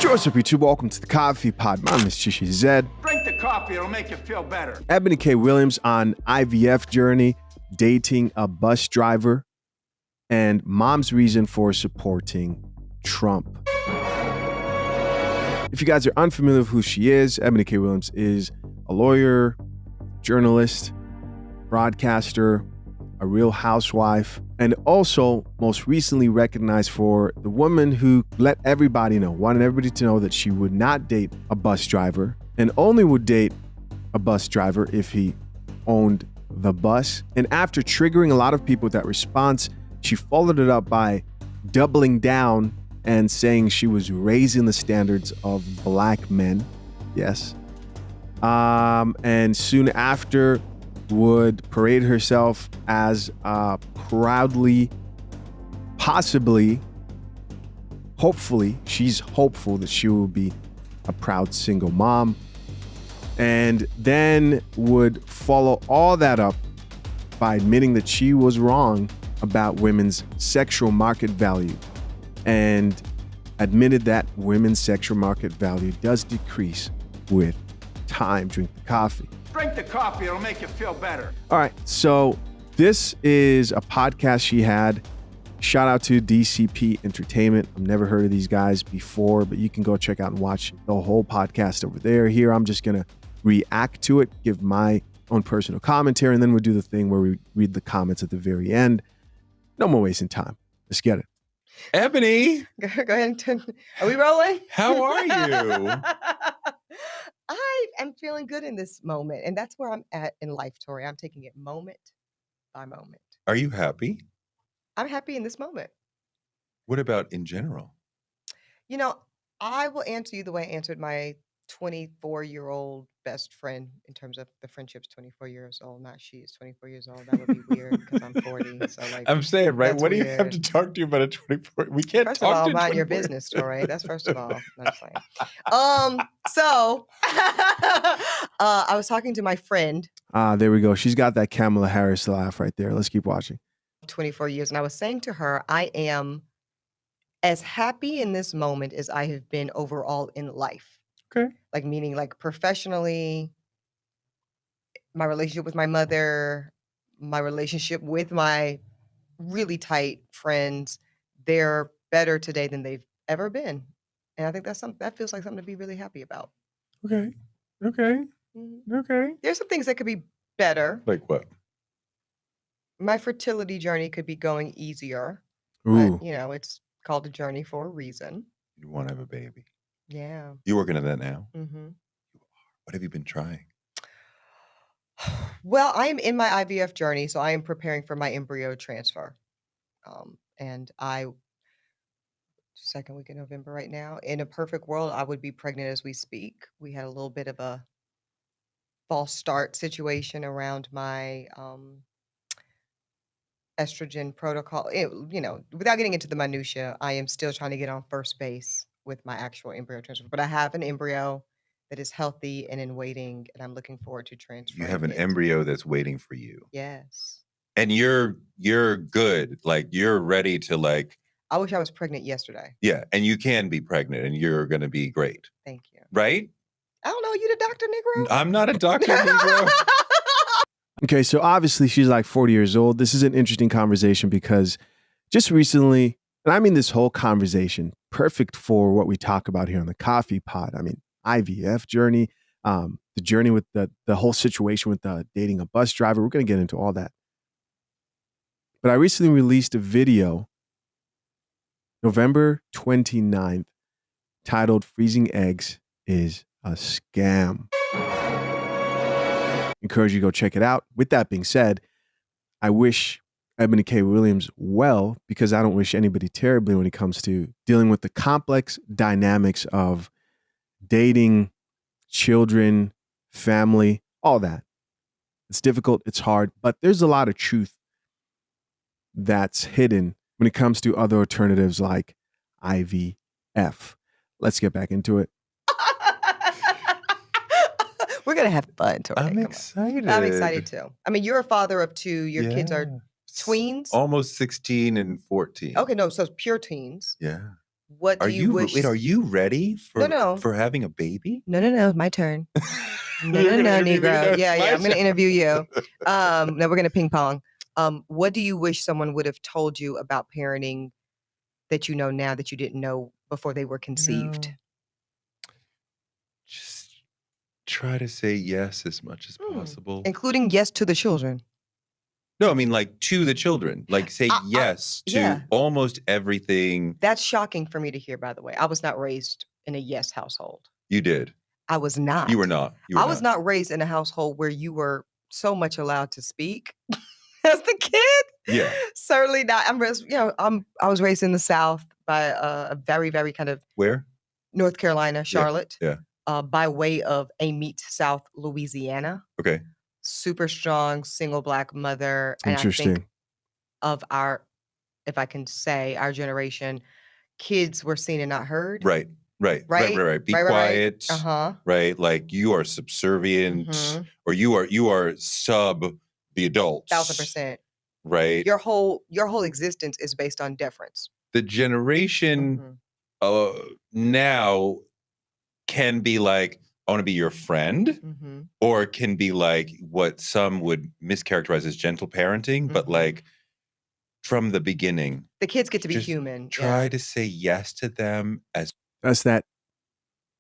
Yo, what's up, YouTube? Welcome to the Coffee Pod. My name is Chisha Zed. Drink the coffee, it'll make you feel better. Ebony K. Williams on IVF journey, dating a bus driver, and mom's reason for supporting Trump. If you guys are unfamiliar with who she is, Ebony K. Williams is a lawyer, journalist, broadcaster, a real housewife, and also most recently recognized for the woman who let everybody know, wanted everybody to know that she would not date a bus driver and only would date a bus driver if he owned the bus. And after triggering a lot of people with that response, she followed it up by doubling down and saying she was raising the standards of black men. Yes. And soon after would parade herself as proudly, possibly, hopefully, she's hopeful that she will be a proud single mom, and then would follow all that up by admitting that she was wrong about women's sexual market value, and admitted that women's sexual market value does decrease with time. Drink the coffee. Drink the coffee, it'll make you feel better. All right, so this is a podcast she had. Shout out to DCP Entertainment. I've never heard of these guys before, but you can go check out and watch the whole podcast over there. Here, I'm just going to react to it, give my own personal commentary, and then we'll do the thing where we read the comments at the very end. No more wasting time. Let's get it. Ebony, Go ahead. Are we rolling? how are you? I am feeling good in this moment. And that's where I'm at in life, Tori. I'm taking it moment by moment. Are you happy? I'm happy in this moment. What about in general? You know, I will answer you the way I answered my 24-year-old best friend in terms of the friendship's 24 years old, not she is 24 years old. That would be weird because I'm 40. So like, I'm saying, right? that's What do you have weird. to talk to you about a 24? We can't First of talk all, to mind your 24. business, Tori. That's first of all. No, I'm saying. So I was talking to my friend, There we go. She's got that Kamala Harris laugh right there. Let's keep watching. 24 years, and I was saying to her, I am as happy in this moment as I have been overall in life. Okay. Like meaning like professionally, my relationship with my mother, my relationship with my really tight friends, they're better today than they've ever been. And I think that's something that feels like something to be really happy about. Okay. Okay. Mhm. Okay. There's some things that could be better. Like what? My fertility journey could be going easier. Ooh. But, you know, it's called a journey for a reason. You want to have a baby. Yeah. You working on that now? hmm What have you been trying? Well, I am in my IVF journey, so I am preparing for my embryo transfer. And second week in November right now. In a perfect world, I would be pregnant as we speak. We had a little bit of a false start situation around my estrogen protocol. Without getting into the minutia, I am still trying to get on first base with my actual embryo transfer. But I have an embryo that is healthy and in waiting, and I'm looking forward to transferring. You have an it. embryo that's waiting for you. Yes. And you're good. Like you're ready to like, I wish I was pregnant yesterday. yeah, and you can be pregnant and you're going to be great. Thank you. Right? I don't know. You the doctor, Negro? I'm not a doctor, Negro. Okay, so obviously she's like 40 years old. This is an interesting conversation because just recently, and I mean this whole conversation, perfect for what we talk about here on the Coffee Pod. I mean, IVF journey, the journey with the whole situation with dating a bus driver. We're going to get into all that. But I recently released a video, November 29th, titled Freezing Eggs is a Scam. Encourage you to go check it out. With that being said, I wish Ebony K. Williams well, because I don't wish anybody terribly when it comes to dealing with the complex dynamics of dating, children, family, all that. It's difficult, it's hard, but there's a lot of truth that's hidden when it comes to other alternatives like IVF. Let's get back into it. We're going to have fun, Tori. I'm Come on. excited. I'm excited too. I mean, you're a father of two. Your kids Yeah. are tweens. Almost 16 and 14. Okay, no, so it's pure teens. Yeah. What do Are you you wish? wait? Are you ready No. for having a baby? No. My turn. No, You're gonna no, interview me? No, Negro. it's Yeah, my I'm gonna turn. interview you. Now we're gonna ping pong. What do you wish someone would have told you about parenting that you know now that you didn't know before they were conceived? Just try to say yes as much as possible. Including yes to the children. No, I mean like to the children. Like say yes to yeah. almost everything. That's shocking for me to hear, by the way. I was not raised in a yes household. You did. I was not. You were not. You were I was not raised in a household where you were so much allowed to speak as the kid. Yeah. Certainly not. I was raised in the South by a very, very kind of Where? North Carolina, Charlotte. Yeah. By way of Amite, South Louisiana. Okay. Super strong, single black mother. And I Interesting. think of our, if I can say, our generation, kids were seen and not heard. Right. Be Right. quiet. Uh-huh. Right. Like you are subservient or you are sub the adults. 1000%. Right. Your whole existence is based on deference. The generation now can be like, I want to be your friend, or it can be like what some would mischaracterize as gentle parenting, but like from the beginning. The kids get to be just human. Try to say yes to them as That's that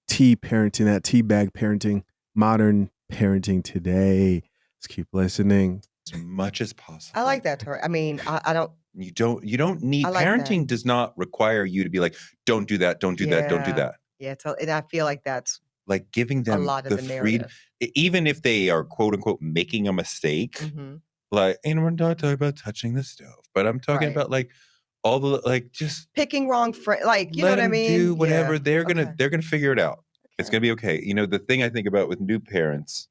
tea parenting, that tea bag parenting, modern parenting today. Let's keep listening. much as possible. I like that, Tori. I mean, I don't. You don't need I like parenting. that. Does not require you to be like, don't do that, don't do that, don't do that. Yeah, and I feel like that's like giving them a lot of the freedom, narrative. even if they are quote unquote making a mistake. Like, and we're not talking about touching the stove, but I'm talking about like all the like just picking wrong friend, like you know let what I them mean. do whatever. Yeah. They're gonna figure it out. It's gonna be okay. You know, the thing I think about with new parents,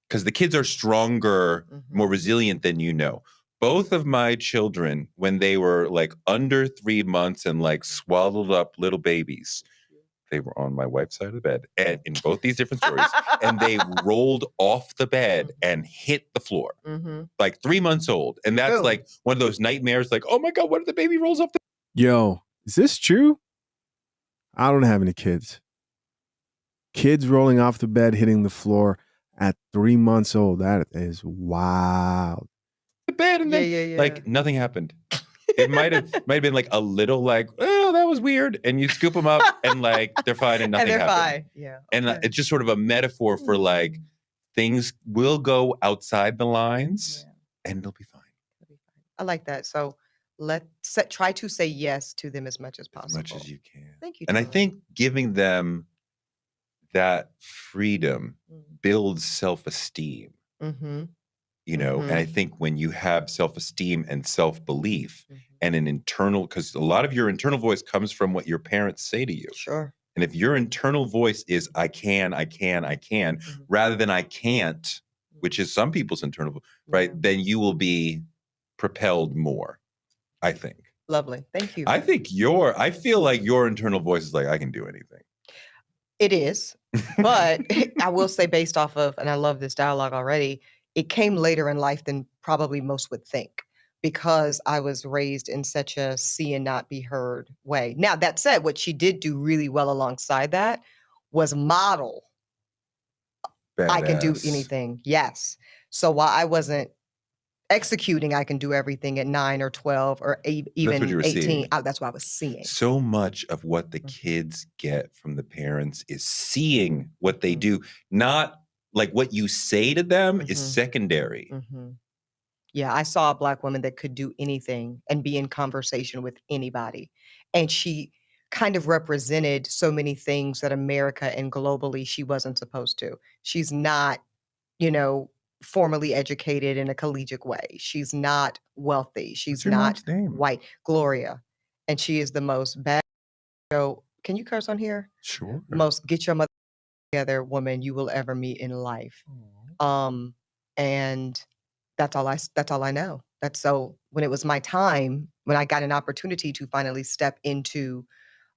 because the kids are stronger, more resilient than you know. Both of my children, when they were like under 3 months and like swaddled up little babies, they were on my wife's side of the bed, and in both these different stories, and they rolled off the bed and hit the floor, like 3 months old. And that's like one of those nightmares, like, oh my God, what if the baby rolls off the Yo, is this true? I don't have any kids. Kids rolling off the bed, hitting the floor at 3 months old. That is wild. bed, and then like nothing happened. It might have been like a little like, oh, that was weird. And you scoop them up and like they're fine and nothing happened. Fine. Yeah. And it's just sort of a metaphor for like things will go outside the lines and they'll be fine. I like that. So try to say yes to them as much as possible. As much as you can. Thank you. And I think giving them that freedom builds self-esteem. You know, and I think when you have self-esteem and self-belief and an internal, because a lot of your internal voice comes from what your parents say to you. Sure. And if your internal voice is I can, rather than I can't, which is some people's internal, right? Then you will be propelled more, I think. Lovely. Thank you. I feel like your internal voice is like, I can do anything. It is. But I will say, based off of, and I love this dialogue already, it came later in life than probably most would think, because I was raised in such a see and not be heard way. Now, that said, what she did do really well alongside that was model. Badass. I can do anything. Yes. So while I wasn't executing, I can do everything at 9 or 12 or even 18. That's what I was seeing. So much of what the kids get from the parents is seeing what they do, not like what you say to them is secondary. Yeah, I saw a Black woman that could do anything and be in conversation with anybody. And she kind of represented so many things that America and globally she wasn't supposed to. She's not, formally educated in a collegiate way. She's not wealthy. She's not white. Gloria. And she is the most bad. Can you curse on here? Sure. Most get your mother together woman you will ever meet in life. And that's all I know. So when it was my time, when I got an opportunity to finally step into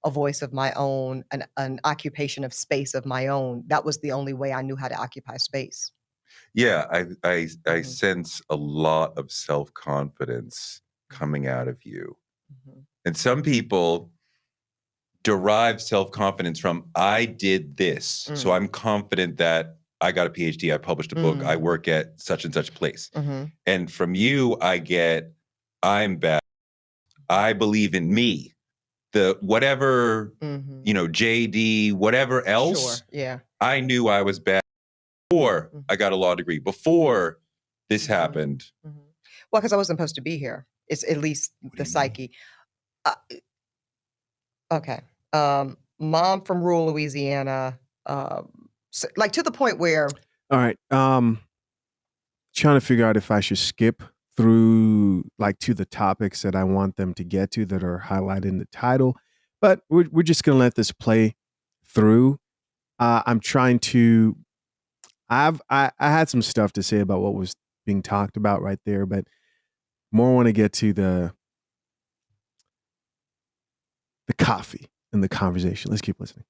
a voice of my own, an occupation of space of my own, that was the only way I knew how to occupy space. Yeah, I sense a lot of self-confidence coming out of you. And some people derive self-confidence from I did this. So I'm confident that I got a PhD, I published a book, I work at such and such place. And from you, I get, I'm bad. I believe in me. The whatever, JD, whatever else, Sure. Yeah. I knew I was bad before I got a law degree, before this happened. Well, because I wasn't supposed to be here. It's at least the psyche. Okay. Mom from rural Louisiana, like to the point where. All right. Trying to figure out if I should skip through like to the topics that I want them to get to that are highlighted in the title, but we're just gonna let this play through. I'm trying to. I had some stuff to say about what was being talked about right there, but more want to get to the coffee and the conversation. Let's keep listening.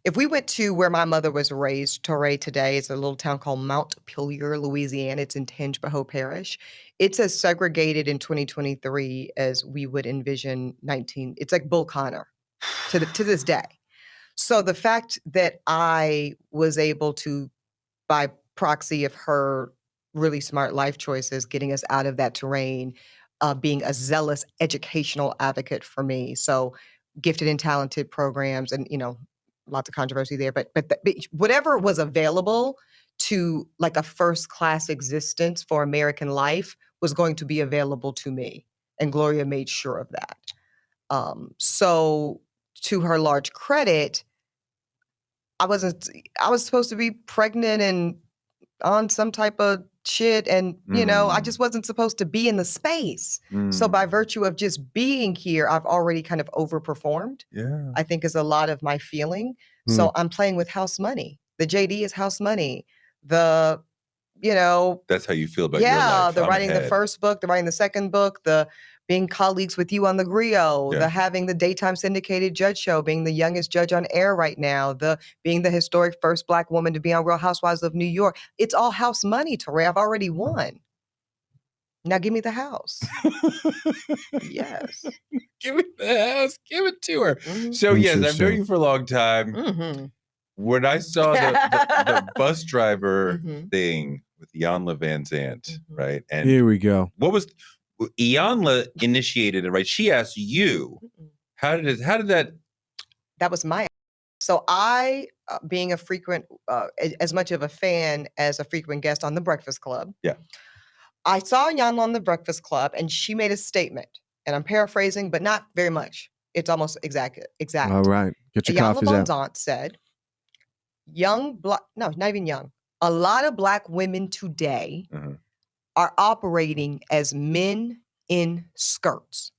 If we went to where my mother was raised, Torrey today, it's a little town called Montpelier, Louisiana. It's in Tangipahoa Parish. It's as segregated in 2023 as we would envision 19. It's like Bull Connor to this day. So the fact that I was able to, by proxy of her really smart life choices, getting us out of that terrain, being a zealous educational advocate for me. So gifted and talented programs and, lots of controversy there, but whatever was available to like a first class existence for American life was going to be available to me. And Gloria made sure of that. So to her large credit, I was supposed to be pregnant and on some type of shit. And, I just wasn't supposed to be in the space. So by virtue of just being here, I've already kind of overperformed. Yeah. I think is a lot of my feeling. So I'm playing with house money. The JD is house money. The, That's how you feel about your life. the I'm writing the ahead. first book, the writing the second book, the being colleagues with you on the Griot, the having the daytime syndicated judge show, being the youngest judge on air right now, the being the historic first Black woman to be on Real Housewives of New York. It's all house money, Torrey. I've already won. Now give me the house. Yes. Give me the house. Give it to her. So yes, I've known you for a long time. When I saw the bus driver thing with Iyanla VanZant, right? And here we go. What was Iyanla initiated it, right? She asked you. How did that? That was my. So I, being a frequent, as much of a fan as a frequent guest on The Breakfast Club. Yeah. I saw Iyanla on The Breakfast Club, and she made a statement, and I'm paraphrasing, but not very much. It's almost exact. All right, get your Iyanla coffees out. VanZant said, not even young. A lot of Black women today are operating as men in skirts.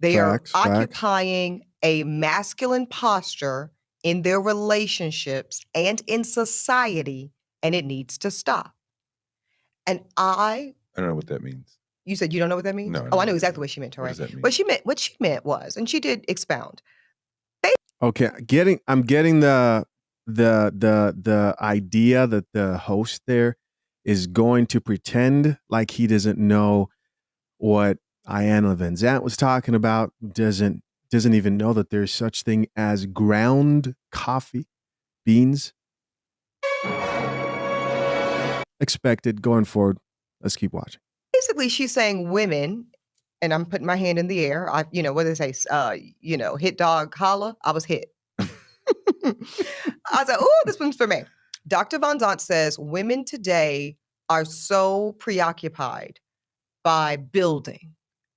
They are occupying a masculine posture in their relationships and in society, and it needs to stop. And I don't know what that means. You said you don't know what that means? No. I know exactly what she meant, Torrey. What does that mean? What she meant was, and she did expound. Okay, I'm getting the idea that the host there is going to pretend like he doesn't know what Iyanla VanZant was talking about, doesn't even know that there's such thing as ground coffee beans. Expected going forward. Let's keep watching. Basically, she's saying women, and I'm putting my hand in the air. What do they say? Hit dog holla. I was hit. I was like, oh, this one's for me. Dr. VanZant says women today are so preoccupied by building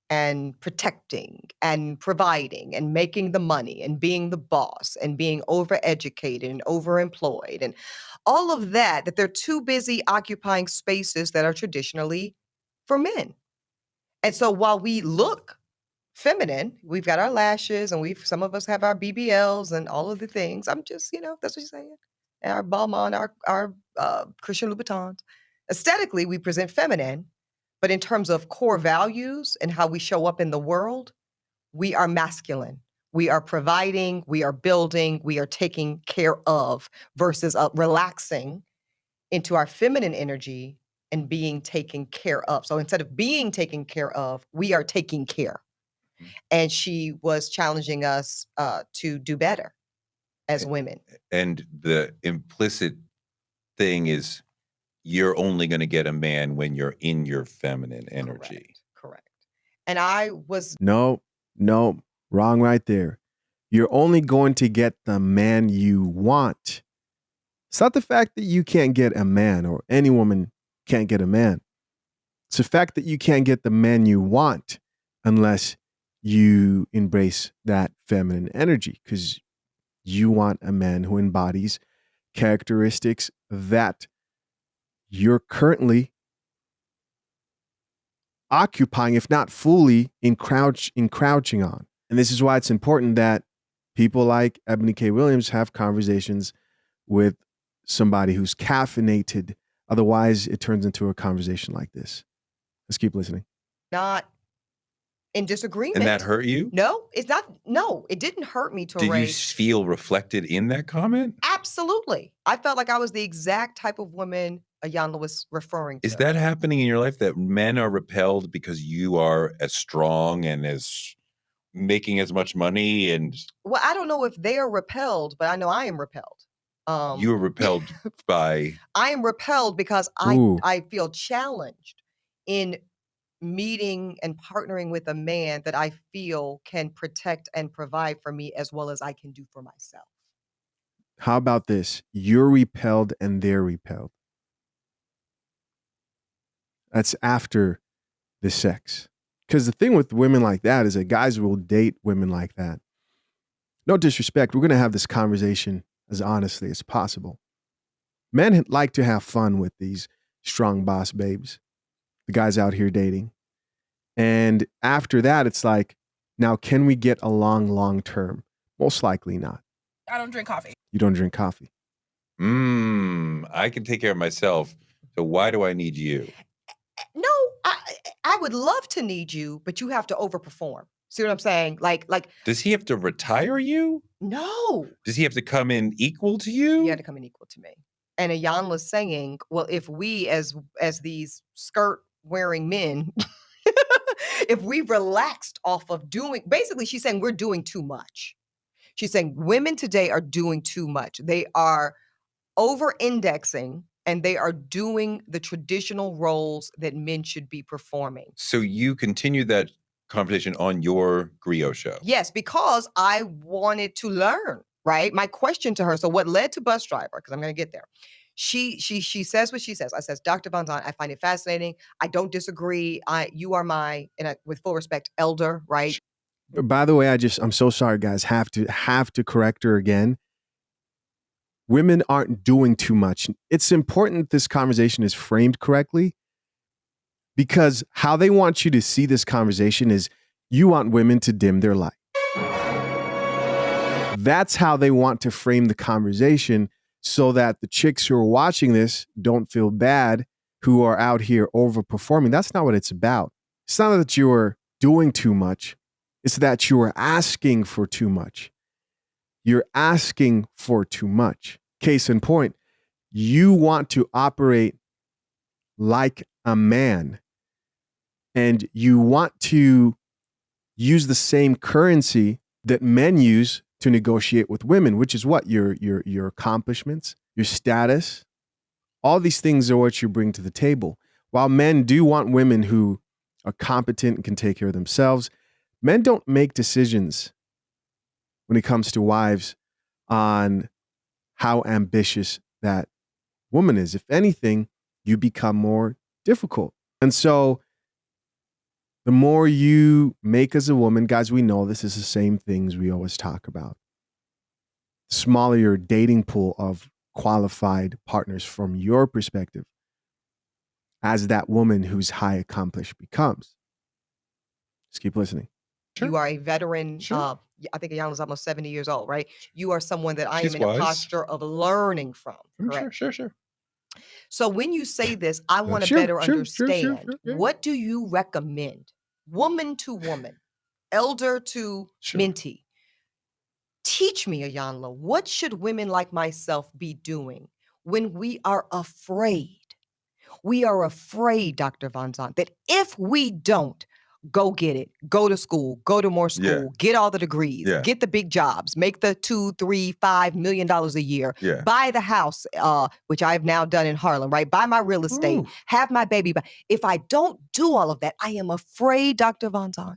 and protecting and providing and making the money and being the boss and being overeducated and overemployed and all of that they're too busy occupying spaces that are traditionally for men. And so while we look feminine, we've got our lashes and some of us have our BBLs and all of the things. I'm just, that's what you're saying. Our Balmain, our Christian Louboutins. Aesthetically, we present feminine, but in terms of core values and how we show up in the world, we are masculine. We are providing, we are building, we are taking care of versus relaxing into our feminine energy and being taken care of. So instead of being taken care of, we are taking care. And she was challenging us to do better as women. And the implicit thing is you're only going to get a man when you're in your feminine energy. Correct. And I was No, wrong right there. You're only going to get the man you want. It's not the fact that you can't get a man or any woman can't get a man. It's the fact that you can't get the man you want unless you embrace that feminine energy, because you want a man who embodies characteristics that you're currently occupying, if not fully encroaching on. And this is why it's important that people like Ebony K. Williams have conversations with somebody who's caffeinated. Otherwise, it turns into a conversation like this. Let's keep listening. not in disagreement. And that hurt you? No, it's not. No, it didn't hurt me, Did you Touré. feel reflected in that comment? Absolutely. I felt like I was the exact type of woman Ayanna was referring to. Is that happening in your life, that men are repelled because you are as strong and as making as much money, and Well, I don't know if they are repelled, but I know I am repelled. you were repelled by? I am repelled because Ooh. I feel challenged in meeting and partnering with a man that I feel can protect and provide for me as well as I can do for myself. How about this? You're repelled and they're repelled. That's after the sex. Because the thing with women like that is that guys will date women like that. No disrespect, we're going to have this conversation as honestly as possible. Men like to have fun with these strong boss babes, the guys out here dating. And after that, it's like, now can we get along long term? Most likely not. I don't drink coffee. You don't drink coffee. I can take care of myself. So why do I need you? No, I would love to need you, but you have to overperform. See what I'm saying? Like Does he have to retire you? no. Does he have to come in equal to you? You had to come in equal to me. And Ayanna's saying, well, if we as these skirt wearing men, if we relaxed off of doing, basically she's saying we're doing too much. She's saying women today are doing too much. They are over indexing and they are doing the traditional roles that men should be performing. So you continue that conversation on your griot show. Yes, because I wanted to learn, right? My question to her, so what led to Bus Driver, because I'm going to get there. She says what she says. I says, Dr. VanZant, I find it fascinating. I don't disagree. You are my, with full respect, elder, right? By the way, I'm so sorry, guys. Have to correct her again. Women aren't doing too much. It's important this conversation is framed correctly, because how they want you to see this conversation is you want women to dim their light. That's how they want to frame the conversation, so that the chicks who are watching this don't feel bad, who are out here overperforming. That's not what it's about. It's not that you are doing too much. It's that you are asking for too much. You're asking for too much. Case in point, you want to operate like a man, and you want to use the same currency that men use to negotiate with women, which is what? Your accomplishments, your status. All these things are what you bring to the table. While men do want women who are competent and can take care of themselves, men don't make decisions when it comes to wives on how ambitious that woman is. If anything, you become more difficult. And so the more you make as a woman, guys, we know this is the same things we always talk about. The smaller your dating pool of qualified partners from your perspective, as that woman who's high accomplished becomes. Just keep listening. Sure. You are a veteran. Sure. I think Ayanna's almost 70 years old, right? You are someone that I She's am in wise. a posture of learning from. Correct. Sure. So when you say this, I want to Sure, better sure, understand. yeah. What do you recommend? Woman to woman, elder to Sure. mentee. Teach me, Ayanna, what should women like myself be doing when we are afraid? We are afraid, Dr. VanZant, that if we don't, go get it. Go to school. Go to more school. Yeah. Get all the degrees. Yeah. Get the big jobs. Make the $2, $3, $5 million a year. Yeah. Buy the house, which I've now done in Harlem, right? Buy my real estate. Ooh. Have my baby. If I don't do all of that, I am afraid, Dr. VanZant,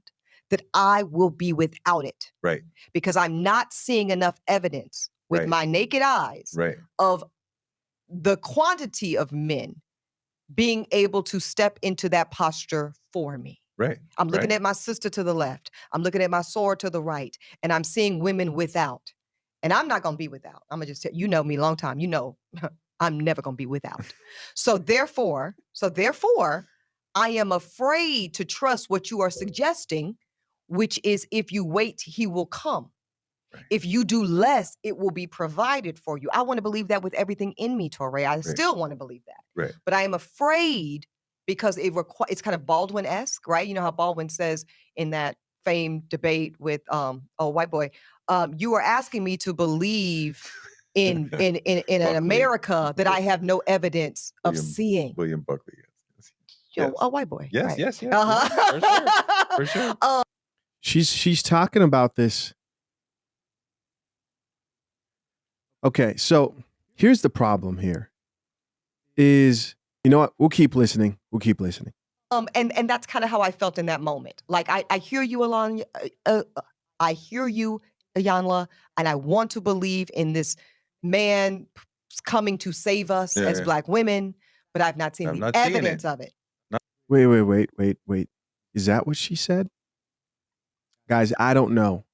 that I will be without it. Right. Because I'm not seeing enough evidence with Right. my naked eyes Right. of the quantity of men being able to step into that posture for me. Right. I'm looking Right. at my sister to the left. I'm looking at my sword to the right. And I'm seeing women without. And I'm not going to be without. I'm going to just tell you, know me a long time. You know, I'm never going to be without. So therefore, I am afraid to trust what you are suggesting, which is if you wait, he will come. Right. If you do less, it will be provided for you. I want to believe that with everything in me, Torre. I still want to believe that. Right. But I am afraid because it's kind of Baldwin-esque, right? You know how Baldwin says in that famed debate with white boy, you are asking me to believe in an America that I have no evidence of seeing. William Buckley. Yes. A white boy. Yes, right. yes. Uh-huh. For sure. She's talking about this. Okay, so here's the problem here is, you know what? We'll keep listening. And that's kind of how I felt in that moment. Like, I hear you, Alon. I hear you, Iyanla, and I want to believe in this man coming to save us as Black women, but I've not seen the evidence of it. Wait. Is that what she said? Guys, I don't know.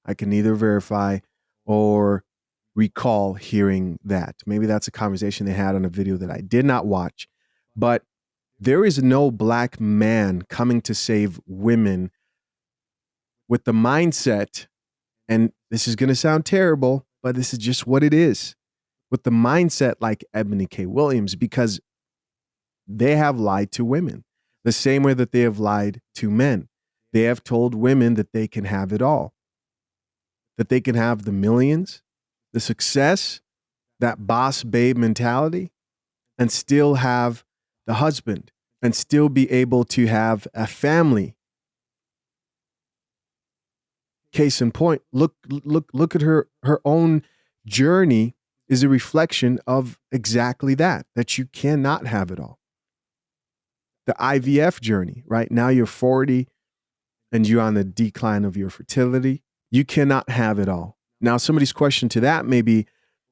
I can neither verify or recall hearing that. Maybe that's a conversation they had on a video that I did not watch. But there is no Black man coming to save women with the mindset, and this is going to sound terrible, but this is just what it is, with the mindset like Ebony K. Williams, because they have lied to women the same way that they have lied to men. They have told women that they can have it all, that they can have the millions, the success, that boss babe mentality, and still have the husband and still be able to have a family. Case in point, look at her own journey is a reflection of exactly that you cannot have it all. The IVF journey, right? Now you're 40 and you're on the decline of your fertility. You cannot have it all. Now, somebody's question to that may be,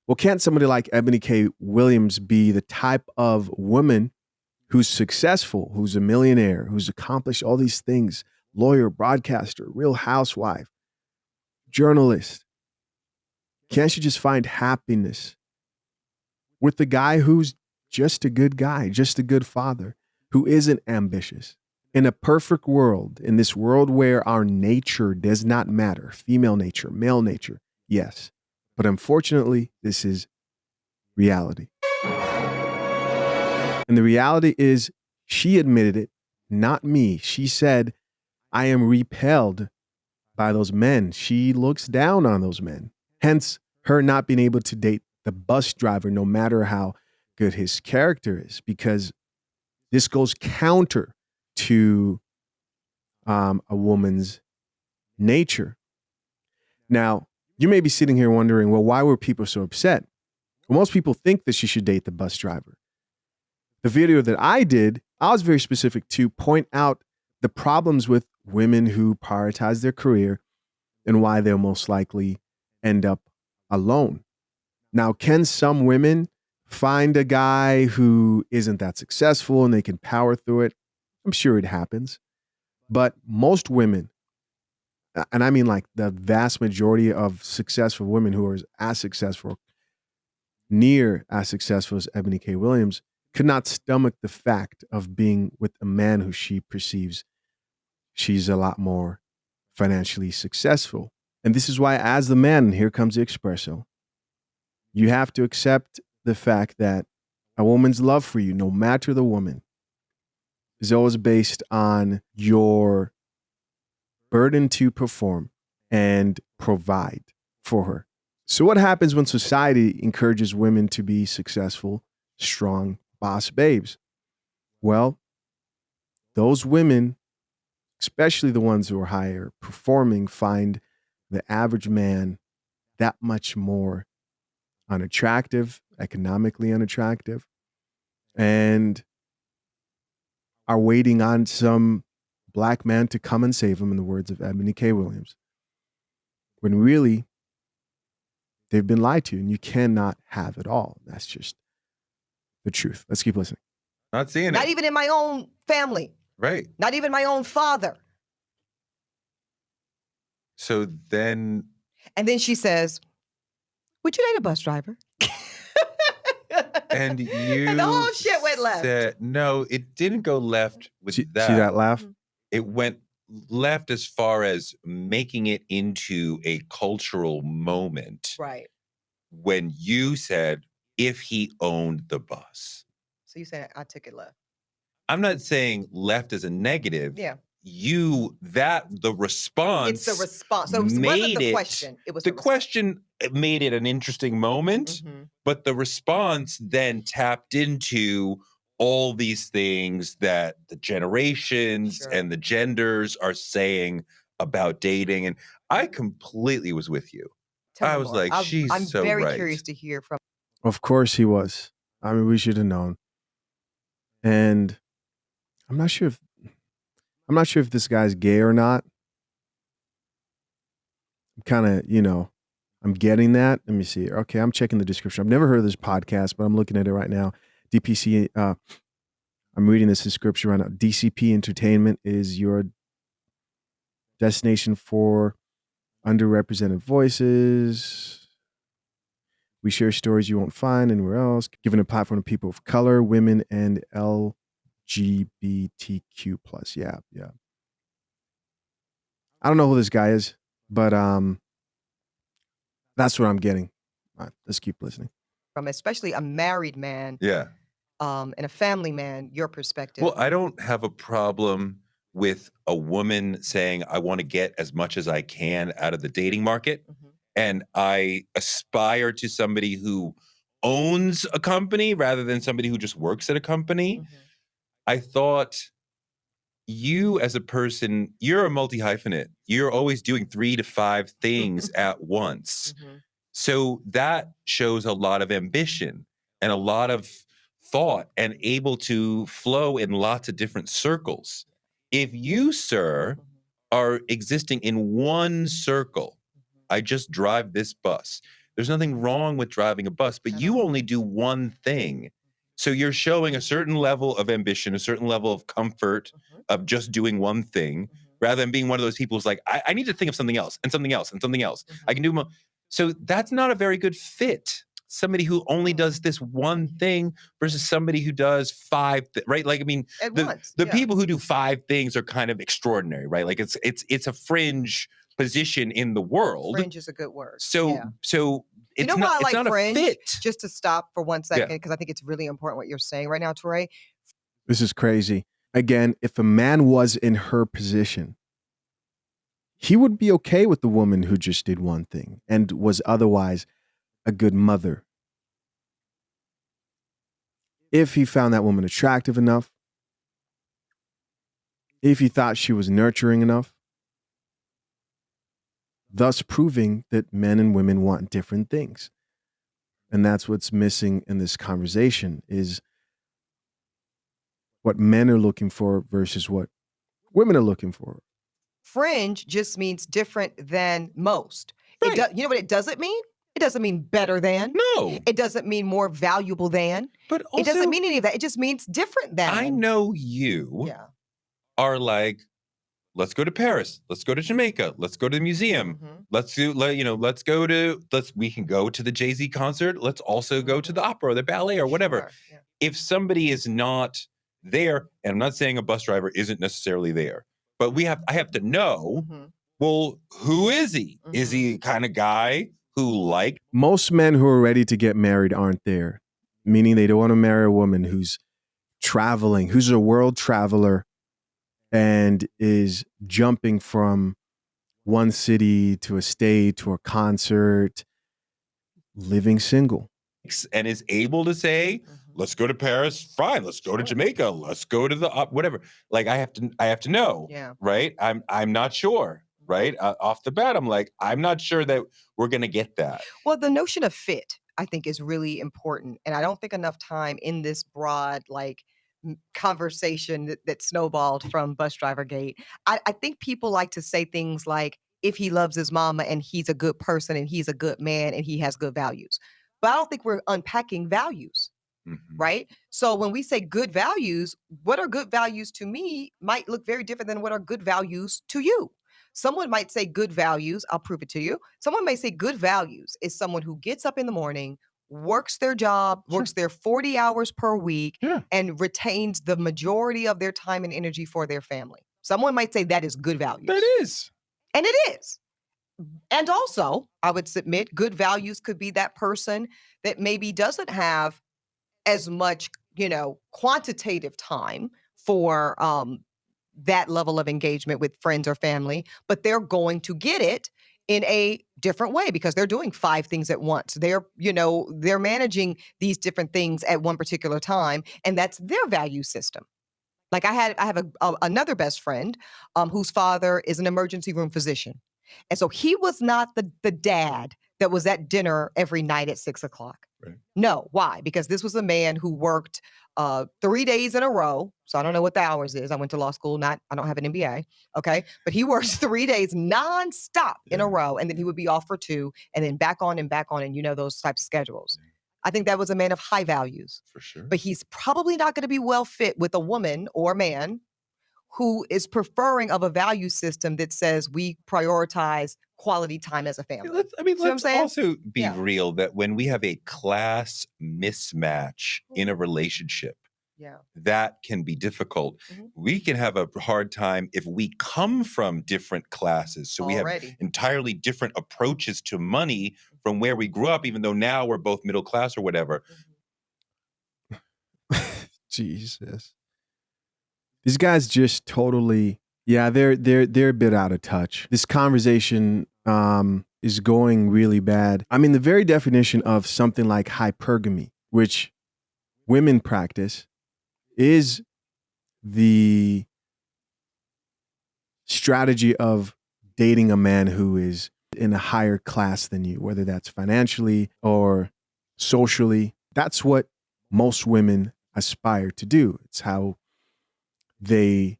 well, can't somebody like Ebony K. Williams be the type of woman who's successful, who's a millionaire, who's accomplished all these things, lawyer, broadcaster, real housewife, journalist? Can't you just find happiness with the guy who's just a good guy, just a good father, who isn't ambitious? In a perfect world, in this world where our nature does not matter, female nature, male nature, yes. But unfortunately, this is reality. And the reality is, she admitted it, not me. She said, I am repelled by those men. She looks down on those men. Hence, her not being able to date the bus driver, no matter how good his character is, because this goes counter to a woman's nature. Now, you may be sitting here wondering, well, why were people so upset? Well, most people think that she should date the bus driver. The video that I did, I was very specific to point out the problems with women who prioritize their career and why they'll most likely end up alone. Now, can some women find a guy who isn't that successful and they can power through it? I'm sure it happens. But most women, and I mean like the vast majority of successful women who are as successful, near as successful as Ebony K. Williams, could not stomach the fact of being with a man who she perceives she's a lot more financially successful. And this is why, as the man, and here comes the espresso, you have to accept the fact that a woman's love for you, no matter the woman, is always based on your burden to perform and provide for her. So what happens when society encourages women to be successful, strong, boss babes? Well, those women especially the ones who are higher performing, find the average man that much more unattractive, economically unattractive, and are waiting on some black man to come and save them, in the words of Ebony K. Williams. When really, they've been lied to, and you cannot have it all. That's just the truth. Let's keep listening. Not seeing Not it. even in my own family. Right. Not even my own father. So then. And then she says, would you date a bus driver? And you and the whole shit went left. No, it didn't go left with that. See that laugh? It went left as far as making it into a cultural moment. Right. When you said, if he owned the bus. So you said I took it left. I'm not saying left as a negative. Yeah. The response. It's the response. So it wasn't the question. It was the question. It made it an interesting moment, but the response then tapped into all these things that the generations and the genders are saying about dating. And I completely was with you. I was like, she's so right. I'm very curious to hear from. Of course he was. I mean, we should have known. And I'm not sure if this guy's gay or not. Kind of, I'm getting that. Let me see. Okay, I'm checking the description. I've never heard of this podcast, but I'm looking at it right now. DPC, I'm reading this description right now. DCP Entertainment is your destination for underrepresented voices. We share stories you won't find anywhere else, giving a platform to people of color, women, and LGBTQ+. Yeah. I don't know who this guy is, but that's what I'm getting. All right, let's keep listening. From especially a married man, and a family man, your perspective. Well, I don't have a problem with a woman saying, I want to get as much as I can out of the dating market. And I aspire to somebody who owns a company rather than somebody who just works at a company. I thought you as a person, you're a multi-hyphenate. You're always doing 3 to 5 things at once. So that shows a lot of ambition and a lot of thought and able to flow in lots of different circles. If you, sir, are existing in one circle, I just drive this bus. There's nothing wrong with driving a bus, but you only do one thing. So you're showing a certain level of ambition, a certain level of comfort of just doing one thing, rather than being one of those people who's like, I need to think of something else and something else and something else. I can do more. So that's not a very good fit. Somebody who only does this one thing versus somebody who does 5, right? Like, I mean, the people who do 5 things are kind of extraordinary, right? Like it's a fringe position in the world. Fringe is a good word. So it's not, it's not fringe, a fit. Just to stop for 1 second, because I think it's really important what you're saying right now, Toure. This is crazy. Again, if a man was in her position, he would be okay with the woman who just did one thing and was otherwise a good mother. If he found that woman attractive enough, if he thought she was nurturing enough, thus proving that men and women want different things. And that's what's missing in this conversation is what men are looking for versus what women are looking for. Fringe just means different than most. Right. You know what it doesn't mean? It doesn't mean better than. No. It doesn't mean more valuable than. But also, it doesn't mean any of that. It just means different than. I know you are like, let's go to Paris. Let's go to Jamaica. Let's go to the museum. We can go to the Jay-Z concert. Let's also go to the opera or the ballet or whatever. Sure, If somebody is not there, and I'm not saying a bus driver isn't necessarily there, but I have to know, well, who is he? Is he the kind of guy who most men who are ready to get married aren't there, meaning they don't want to marry a woman who's traveling, who's a world traveler and is jumping from one city to a state to a concert, living single. And is able to say, Let's go to Paris. Fine. Let's go to Jamaica. Let's go to the whatever. Like I have to know. Yeah. Right. I'm not sure. Right. Off the bat, I'm like, I'm not sure that we're gonna get that. Well, the notion of fit, I think, is really important, and I don't think enough time in this broad conversation that snowballed from Bus Driver Gate. I think people like to say things like, if he loves his mama and he's a good person and he's a good man and he has good values. But I don't think we're unpacking values. Right? So when we say good values, what are good values to me might look very different than what are good values to you. Someone might say good values, I'll prove it to you. Someone may say good values is someone who gets up in the morning, works their job, works their 40 hours per week, and retains the majority of their time and energy for their family. Someone might say that is good values. That is. And it is. And also, I would submit good values could be that person that maybe doesn't have as much, quantitative time for that level of engagement with friends or family, but they're going to get it in a different way because they're doing 5 things at once. They're managing these different things at one particular time, and that's their value system. Like I have another best friend whose father is an emergency room physician. And so he was not the dad that was at dinner every night at 6:00. Right. No, why? Because this was a man who worked 3 days in a row. So I don't know what the hours is. I went to law school, I don't have an MBA. Okay. But he works 3 days nonstop in a row. And then he would be off for 2 and then back on, and those types of schedules. I think that was a man of high values. For sure. But he's probably not going to be well fit with a woman or man who is preferring of a value system that says we prioritize quality time as a family. Let's also be real that when we have a class mismatch in a relationship, that can be difficult. We can have a hard time if we come from different classes. So we have entirely different approaches to money from where we grew up, even though now we're both middle class or whatever. Jesus. These guys just totally, they're a bit out of touch. This conversation is going really bad. I mean, the very definition of something like hypergamy, which women practice, is the strategy of dating a man who is in a higher class than you, whether that's financially or socially. That's what most women aspire to do. It's how they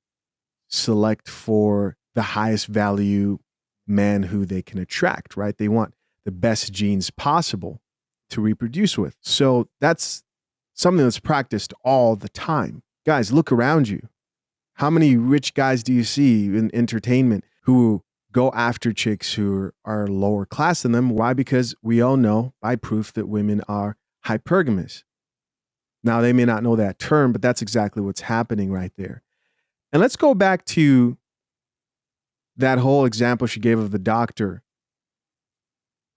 select for the highest value man who they can attract, right? They want the best genes possible to reproduce with. So that's something that's practiced all the time. Guys, look around you. How many rich guys do you see in entertainment who go after chicks who are lower class than them? Why? Because we all know by proof that women are hypergamous. Now, they may not know that term, but that's exactly what's happening right there. And let's go back to that whole example she gave of the doctor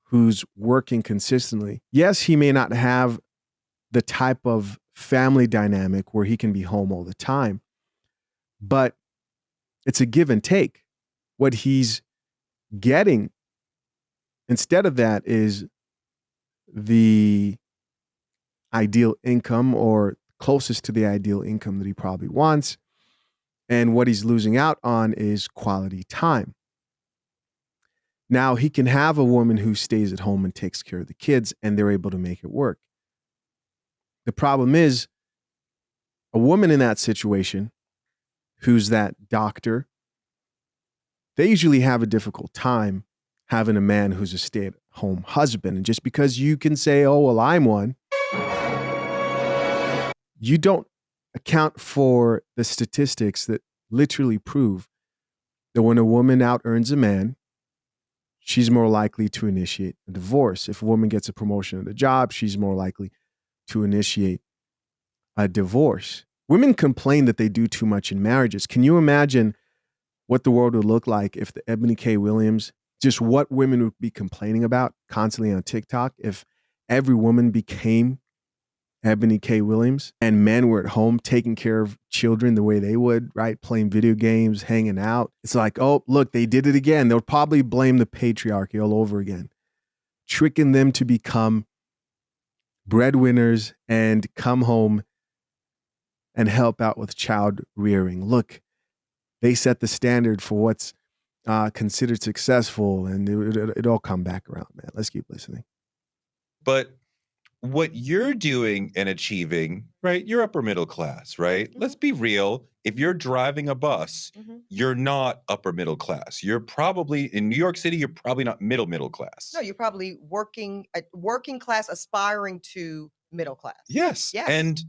who's working consistently. Yes, he may not have the type of family dynamic where he can be home all the time, but it's a give and take. What he's getting instead of that is the ideal income, or closest to the ideal income that he probably wants. And what he's losing out on is quality time. Now, he can have a woman who stays at home and takes care of the kids, and they're able to make it work. The problem is, a woman in that situation, who's that doctor, they usually have a difficult time having a man who's a stay-at-home husband. And just because you can say, oh, well, I'm one, you don't account for the statistics that literally prove that when a woman out-earns a man, she's more likely to initiate a divorce. If a woman gets a promotion at a job, she's more likely to initiate a divorce. Women complain that they do too much in marriages. Can you imagine what the world would look like if the Ebony K. Williams, just what women would be complaining about constantly on TikTok, if every woman became Ebony K. Williams and men were at home taking care of children the way they would, right? Playing video games, hanging out. It's like, oh, look, they did it again. They'll probably blame the patriarchy all over again, tricking them to become breadwinners and come home and help out with child rearing. Look, they set the standard for what's considered successful, and it all come back around, man. Let's keep listening. But what you're doing and achieving, right? You're upper middle class, right? Mhm. Let's be real. If you're driving a bus, Mhm. you're not upper middle class. You're probably in New York City, you're probably not middle class. No, you're probably working class, aspiring to middle class. Yes. Yes. And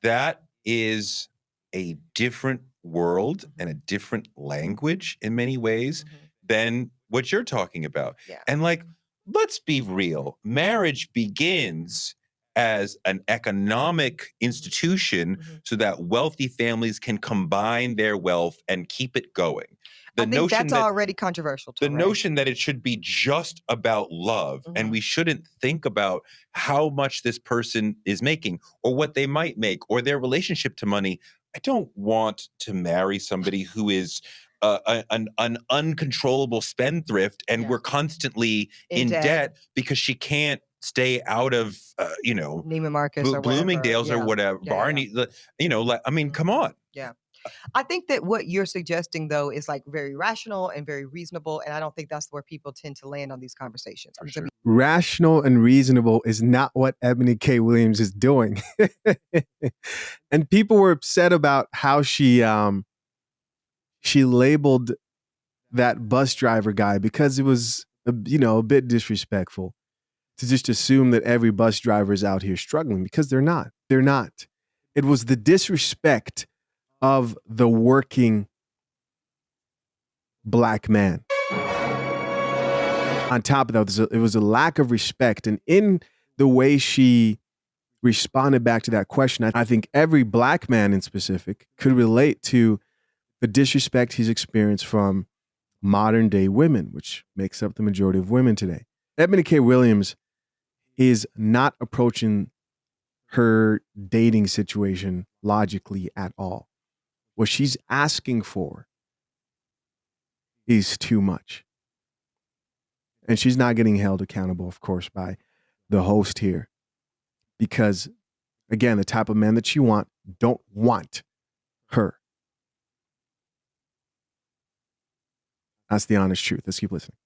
that is a different world and a different language in many ways than what you're talking about. Yeah. And like, let's be real. Marriage begins as an economic institution so that wealthy families can combine their wealth and keep it going. I think that's already controversial. The notion that it should be just about love and we shouldn't think about how much this person is making or what they might make or their relationship to money. I don't want to marry somebody who is an uncontrollable spendthrift and we're constantly in debt because she can't stay out of, Neiman Marcus or Bloomingdale's whatever. or whatever, Barney, I mean, come on. Yeah. I think that what you're suggesting, though, is like very rational and very reasonable. And I don't think that's where people tend to land on these conversations. Sure. Rational and reasonable is not what Ebony K. Williams is doing. And people were upset about how she labeled that bus driver guy because it was, a bit disrespectful to just assume that every bus driver is out here struggling, because they're not. They're not. It was the disrespect of the working Black man. On top of that, it was a lack of respect. And in the way she responded back to that question, I think every Black man in specific could relate to the disrespect he's experienced from modern day women, which makes up the majority of women today. Ebony K. Williams is not approaching her dating situation logically at all. What she's asking for is too much. And she's not getting held accountable, of course, by the host here. Because, again, the type of men that she don't want her. That's the honest truth. Let's keep listening.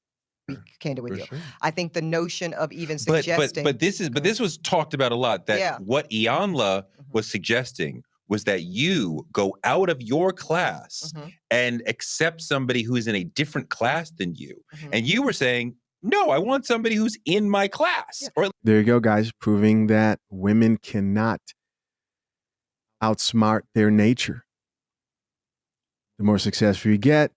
Be candid with For you. sure. I think the notion of even suggesting. But this was talked about a lot. That what Iyanla was suggesting was that you go out of your class and accept somebody who's in a different class than you. And you were saying, no, I want somebody who's in my class. Or there you go, guys, proving that women cannot outsmart their nature. The more successful you get,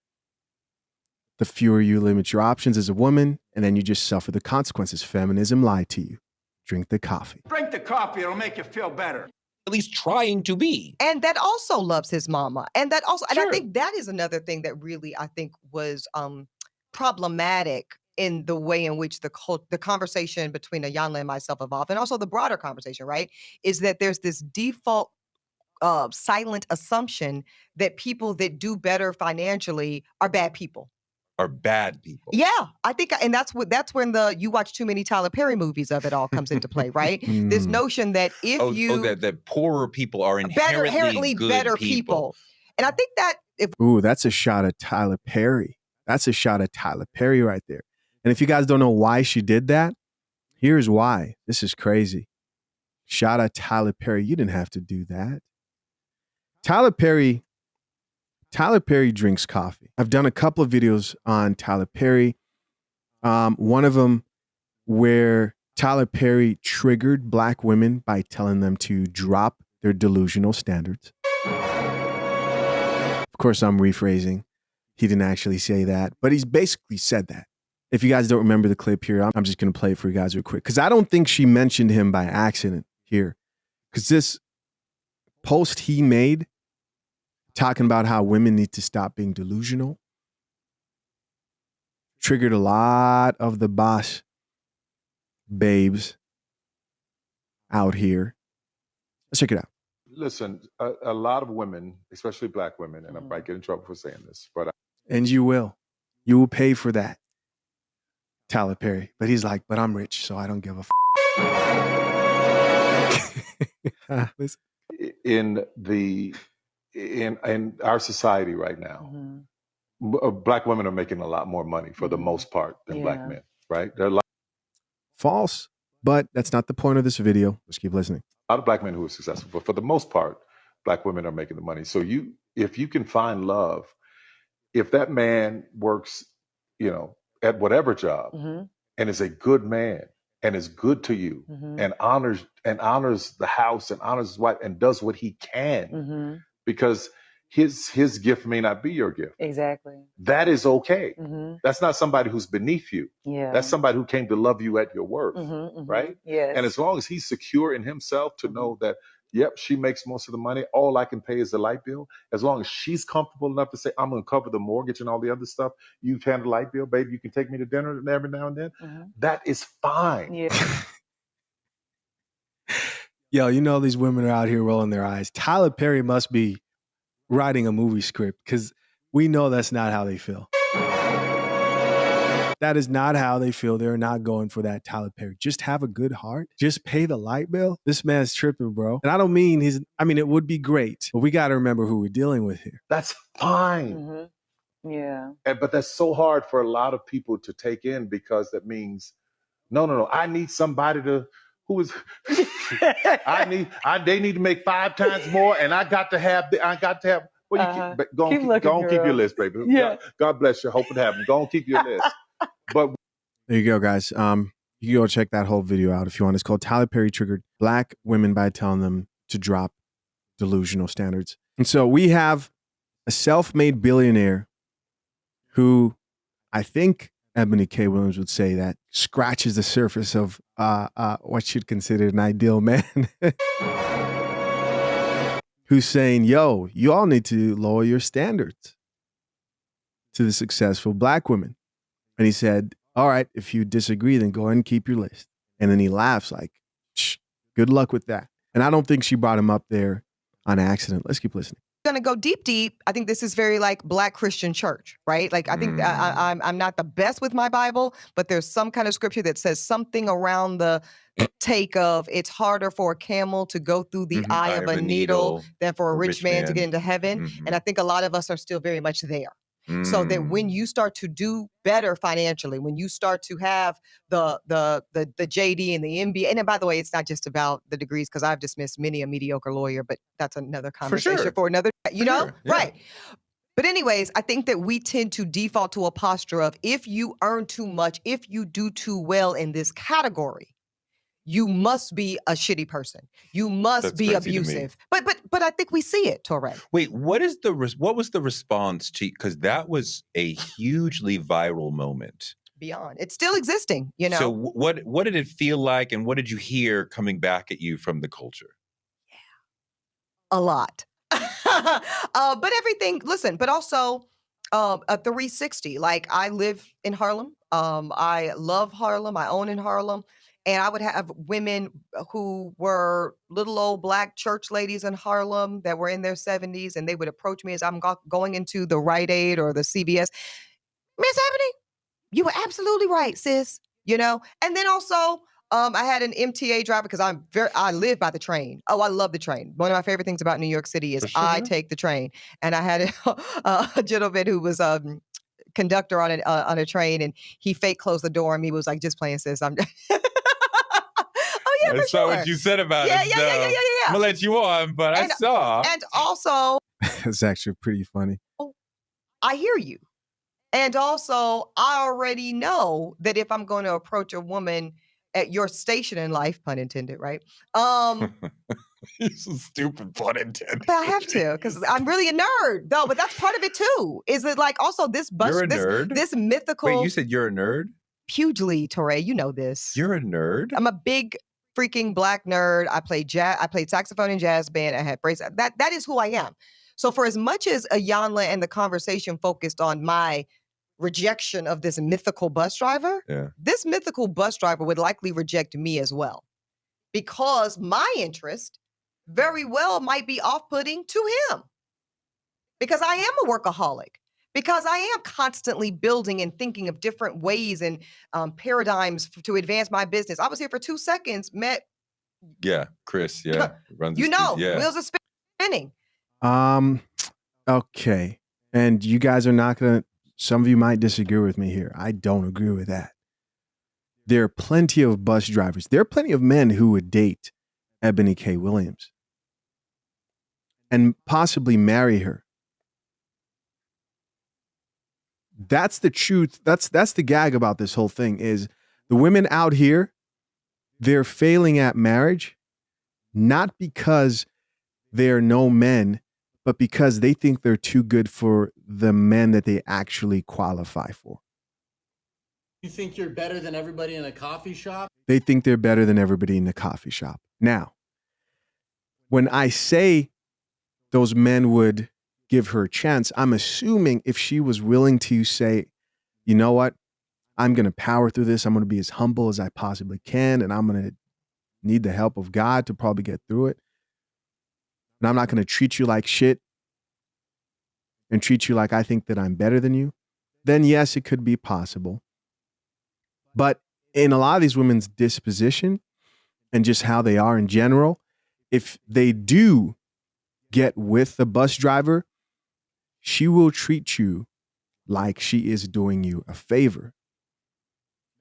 the fewer you limit your options as a woman, and then you just suffer the consequences. Feminism lied to you. Drink the coffee. Drink the coffee, it'll make you feel better. At least trying to be. And that also loves his mama. And that also, and I Sure. think that is another thing that really, I think, was problematic in the way in which the conversation between Iyanla and myself evolved, and also the broader conversation, right? Is that there's this default silent assumption that people that do better financially are bad people. Are bad people. Yeah, I think, and that's when you watch too many Tyler Perry movies of it all comes into play, right? This notion that that poorer people are inherently better people. And I think that that's a shot at Tyler Perry. That's a shot at Tyler Perry right there. And if you guys don't know why she did that, here's why. This is crazy. Shot at Tyler Perry. You didn't have to do that. Tyler Perry drinks coffee. I've done a couple of videos on Tyler Perry. One of them where Tyler Perry triggered Black women by telling them to drop their delusional standards. Of course, I'm rephrasing. He didn't actually say that, but he's basically said that. If you guys don't remember the clip here, I'm just going to play it for you guys real quick, because I don't think she mentioned him by accident here. Because this post he made talking about how women need to stop being delusional triggered a lot of the boss babes out here. Let's check it out. Listen, a lot of women, especially Black women, and I might get in trouble for saying this, but and you will pay for that, Tyler Perry. But he's like, but I'm rich, so I don't give a Listen. In our society right now, black women are making a lot more money for the most part than black men, right? There are a lot False, but that's not the point of this video. Let's keep listening. of black men who are successful, but for the most part, black women are making the money. So if you can find love, if that man works, at whatever job and is a good man and is good to you and honors the house and honors his wife and does what he can, because his gift may not be your gift. Exactly. That is okay. That's not somebody who's beneath you. Yeah. That's somebody who came to love you at your worth, right? Yes. And as long as he's secure in himself to know that, yep, she makes most of the money, all I can pay is the light bill. As long as she's comfortable enough to say, I'm going to cover the mortgage and all the other stuff, you've handled the light bill, baby, you can take me to dinner every now and then. That is fine. Yeah. Yo, these women are out here rolling their eyes. Tyler Perry must be writing a movie script because we know that's not how they feel. That is not how they feel. They're not going for that Tyler Perry. Just have a good heart. Just pay the light bill. This man's tripping, bro. And I don't mean it would be great, but we got to remember who we're dealing with here. That's fine. Yeah. But that's so hard for a lot of people to take in because that means, no. I need somebody who is, they need to make 5 times more and I got to have, well, go on, keep your list, baby. Yeah. God bless you. Hope it happens. Go on, keep your list. But there you go, guys. You can go check that whole video out if you want. It's called Tyler Perry Triggered Black Women by Telling Them to Drop Delusional Standards. And so we have a self-made billionaire who I think Ebony K. Williams would say that scratches the surface of what you'd consider an ideal man. Who's saying, yo, you all need to lower your standards to the successful black women. And he said, all right, if you disagree, then go ahead and keep your list. And then he laughs like, good luck with that. And I don't think she brought him up there on accident. Let's keep listening. Gonna go deep. I think this is very like Black Christian church, right? Like I think I'm not the best with my Bible, but there's some kind of scripture that says something around the take of it's harder for a camel to go through the eye of a needle than for a rich man to get into heaven. And I think a lot of us are still very much there. So that when you start to do better financially, when you start to have the JD and the MBA, and then by the way, it's not just about the degrees because I've dismissed many a mediocre lawyer, but that's another conversation for another, right? But anyways, I think that we tend to default to a posture of if you earn too much, if you do too well in this category, you must be a shitty person. You must be abusive. But I think we see it, Torre. Wait, what was the response to, because that was a hugely viral moment. Beyond. It's still existing, So what did it feel like and what did you hear coming back at you from the culture? Yeah. A lot. But everything, listen, but also a 360. Like I live in Harlem. I love Harlem. I own in Harlem. And I would have women who were little old black church ladies in Harlem that were in their 70s, and they would approach me as I'm going into the Rite Aid or the CVS. Miss Ebony, you were absolutely right, sis. And then also I had an MTA driver because I live by the train. Oh, I love the train. One of my favorite things about New York City is I take the train. And I had a gentleman who was conductor on a train, and he fake closed the door on me. Was like, just playing, sis. I'm I saw what you said about it. Yeah. I'm gonna let you on, but I saw. And also, it's actually pretty funny. I hear you. And also, I already know that if I'm going to approach a woman at your station in life, pun intended, right? It's a stupid pun intended. But I have to, because I'm really a nerd, though. But that's part of it too. Is it like also this You're a nerd? This mythical? Wait, you said you're a nerd? Hugely, Torre. You know this. You're a nerd? I'm a big freaking black nerd. I played jazz. I played saxophone in jazz band. I had braces. That is who I am. So for as much as Ayanla and the conversation focused on my rejection of this mythical bus driver, this mythical bus driver would likely reject me as well, because my interest very well might be off-putting to him, because I am a workaholic, because I am constantly building and thinking of different ways and paradigms to advance my business. I was here for 2 seconds, met Yeah, Chris. Yeah, runs. You know, yeah. wheels are spinning. Okay. And you guys are not going to, some of you might disagree with me here. I don't agree with that. There are plenty of bus drivers. There are plenty of men who would date Ebony K. Williams and possibly marry her. That's the truth. That's the gag about this whole thing is the women out here, they're failing at marriage, not because they're no men, but because they think they're too good for the men that they actually qualify for. You think you're better than everybody in a coffee shop? They think they're better than everybody in the coffee shop. Now, when I say those men would give her a chance, I'm assuming if she was willing to say, you know what, I'm going to power through this. I'm going to be as humble as I possibly can. And I'm going to need the help of God to probably get through it. And I'm not going to treat you like shit and treat you like I think that I'm better than you. Then yes, it could be possible. But in a lot of these women's disposition and just how they are in general, if they do get with the bus driver, she will treat you like she is doing you a favor.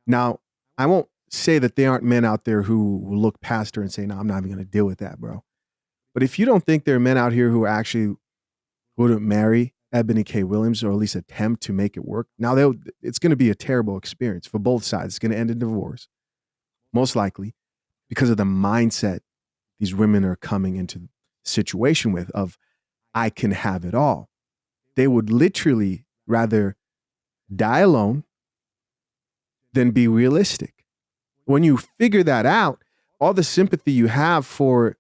Now, I won't say that there aren't men out there who will look past her and say, no, I'm not even going to deal with that, bro. But if you don't think there are men out here who actually wouldn't marry Ebony K. Williams or at least attempt to make it work, now it's going to be a terrible experience for both sides. It's going to end in divorce, most likely, because of the mindset these women are coming into the situation with of, I can have it all. They would literally rather die alone than be realistic. When you figure that out, all the sympathy you have for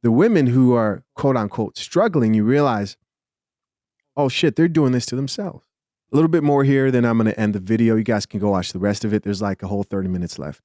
the women who are quote unquote struggling, you realize, oh shit, they're doing this to themselves. A little bit more here, then I'm going to end the video. You guys can go watch the rest of it. There's like a whole 30 minutes left.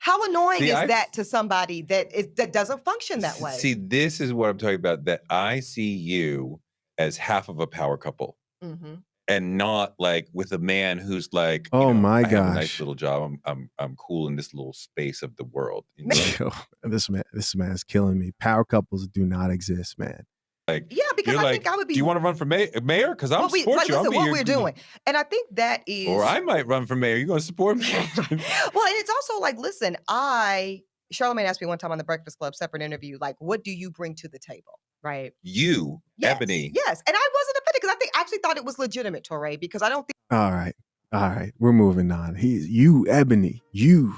How annoying is that to somebody that doesn't function that way? See, this is what I'm talking about, that I see you as half of a power couple. Mm-hmm. And not like with a man who's like, oh my gosh, I have a nice little job. I'm cool in this little space of the world. You know? Yo, this man is killing me. Power couples do not exist, man. Like, yeah, because I think I would be. Do you want to run for mayor? Because I'm support you. Listen, what we're doing, and I think that is. Or I might run for mayor. You going to support me? Well, and it's also like, listen, Charlamagne asked me one time on the Breakfast Club, separate interview, like, what do you bring to the table? Right. You, yes, Ebony. Yes. And I wasn't offended because I actually thought it was legitimate, Torre, because I don't think. All right. We're moving on. You, Ebony, you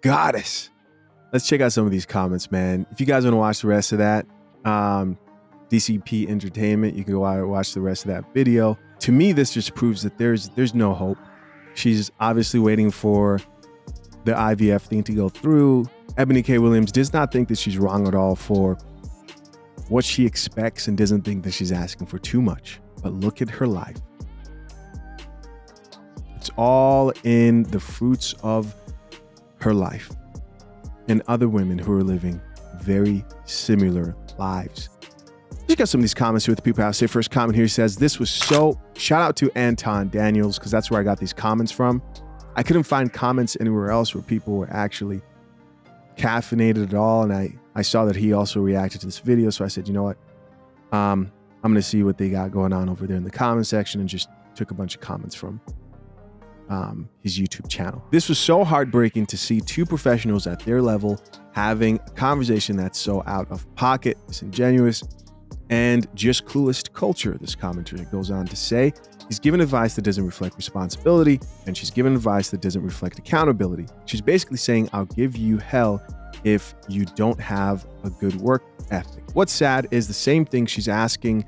goddess. Let's check out some of these comments, man. If you guys want to watch the rest of that, DCP Entertainment, you can go out and watch the rest of that video. To me, this just proves that there's no hope. She's obviously waiting for the IVF thing to go through. Ebony K. Williams does not think that she's wrong at all for what she expects and doesn't think that she's asking for too much. But look at her life. It's all in the fruits of her life and other women who are living very similar lives. Let's get some of these comments here with the people. I'll say first comment here says, this was so, shout out to Anton Daniels, because that's where I got these comments from. I couldn't find comments anywhere else where people were actually caffeinated at all. And I saw that he also reacted to this video. So I said, you know what? I'm going to see what they got going on over there in the comment section, and just took a bunch of comments from his YouTube channel. This was so heartbreaking to see two professionals at their level having a conversation that's so out of pocket, disingenuous, and just clueless to culture. This commenter goes on to say, he's given advice that doesn't reflect responsibility, and she's given advice that doesn't reflect accountability. She's basically saying, I'll give you hell if you don't have a good work ethic. What's sad is the same thing she's asking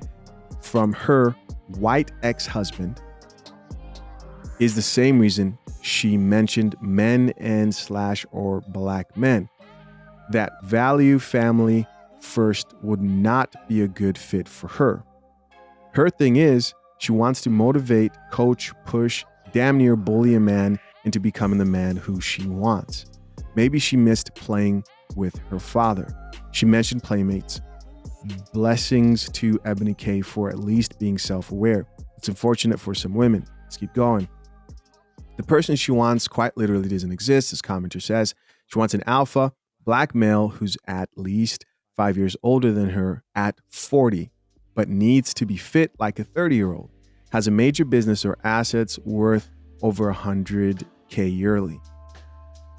from her white ex-husband is the same reason she mentioned men and / or black men. That value family first would not be a good fit for her. Her thing is, she wants to motivate, coach, push, damn near bully a man into becoming the man who she wants. Maybe she missed playing with her father. She mentioned playmates. Blessings to Ebony K for at least being self-aware. It's unfortunate for some women. Let's keep going. The person she wants quite literally doesn't exist, as commenter says. She wants an alpha, black male who's at least 5 years older than her at 40, but needs to be fit like a 30-year-old, has a major business or assets worth over $100K yearly.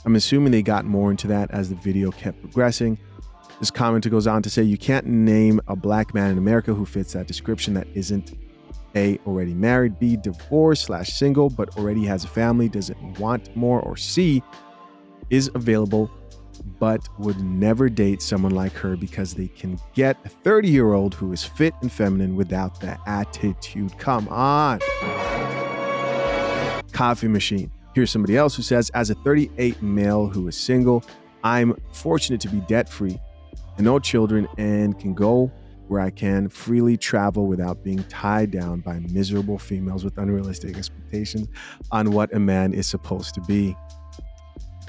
I'm assuming they got more into that as the video kept progressing. This commenter goes on to say, you can't name a black man in America who fits that description that isn't A, already married, B, divorced/single, but already has a family, doesn't want more, or C, is available, but would never date someone like her because they can get a 30-year-old who is fit and feminine without the attitude. Come on. Coffee machine. Here's somebody else who says, as a 38 male who is single, I'm fortunate to be debt-free and no children and can go where I can freely travel without being tied down by miserable females with unrealistic expectations on what a man is supposed to be.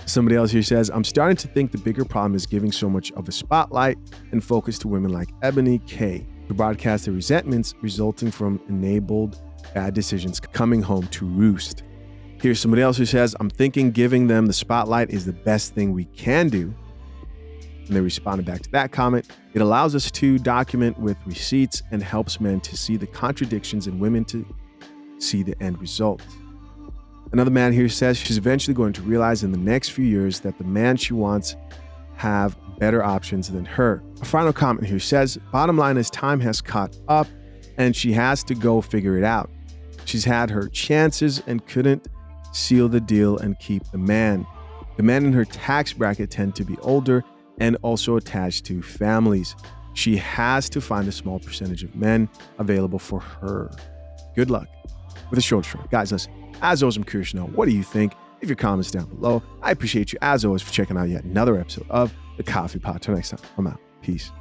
Somebody else here says, I'm starting to think the bigger problem is giving so much of a spotlight and focus to women like Ebony K to broadcast the resentments resulting from enabled bad decisions coming home to roost. Here's somebody else who says, I'm thinking giving them the spotlight is the best thing we can do. And they responded back to that comment. It allows us to document with receipts and helps men to see the contradictions and women to see the end result. Another man here says she's eventually going to realize in the next few years that the man she wants have better options than her. A final comment here says, bottom line is time has caught up and she has to go figure it out. She's had her chances and couldn't seal the deal and keep the man. The men in her tax bracket tend to be older and also attached to families. She has to find a small percentage of men available for her. Good luck with a short short. Guys, listen, as always, I'm curious to know, what do you think? Leave your comments down below. I appreciate you, as always, for checking out yet another episode of The Coffee Pot. Till next time, I'm out. Peace.